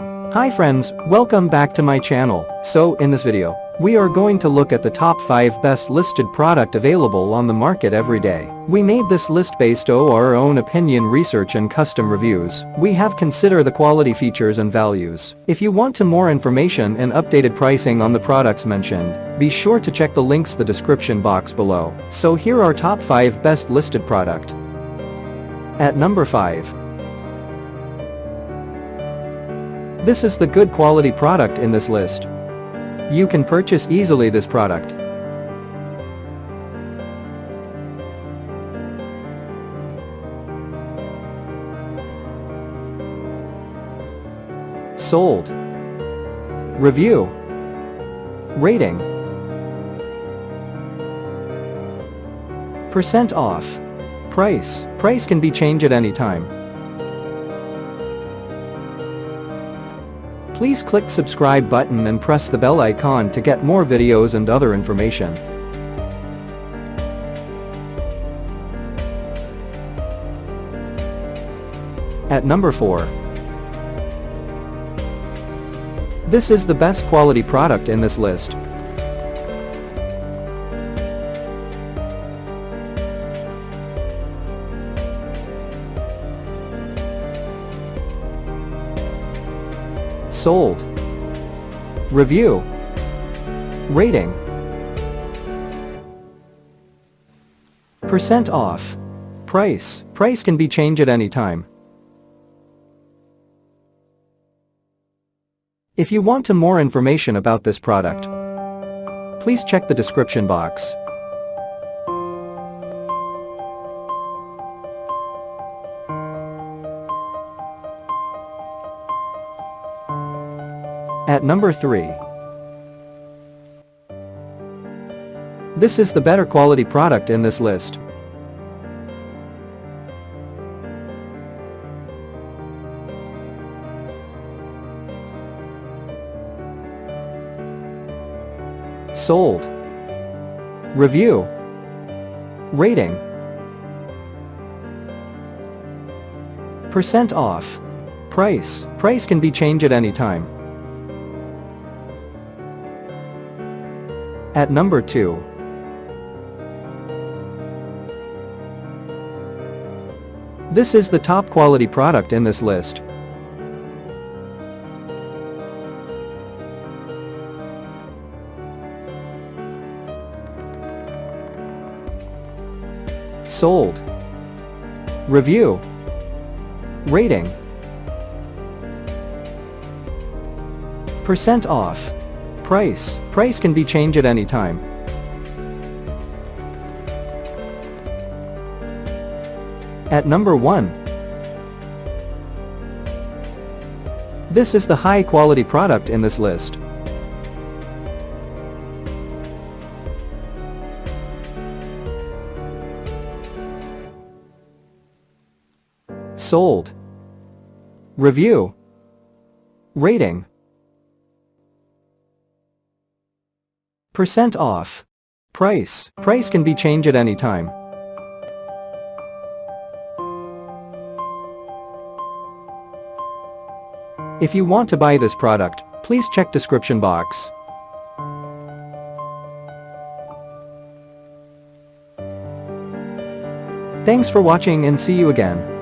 Hi friends, welcome back to my channel. So in this video, we are going to look at the top 5 best listed product available on the market every day. We made this list based on our own opinion, research and custom reviews. We have considered the quality, features and values. If you want to more information and updated pricing on the products mentioned, be sure to check the links in the description box below. So here are top 5 best listed product. At number 5. This is the good quality product in this list. You can purchase easily this product. Sold. Review. Rating. Percent off. Price. Price can be changed at any time. Please click subscribe button and press the bell icon to get more videos and other information. At number 4. This is the best quality product in this list. Sold. Review. Rating. Percent off. Price. Price can be changed at any time. If you want to more information about this product, please check the description box. At number 3. This is the better quality product in this list. Sold. Review. Rating. Percent off. Price. Price can be changed at any time. At number 2. This is the top quality product in this list. Sold. Review. Rating. Percent off. Price. Price can be changed at any time. At number 1. This is the high quality product in this list. Sold. Review. Rating. Percent off. Price. Price can be changed at any time. If you want to buy this product, please check description box. Thanks for watching and see you again.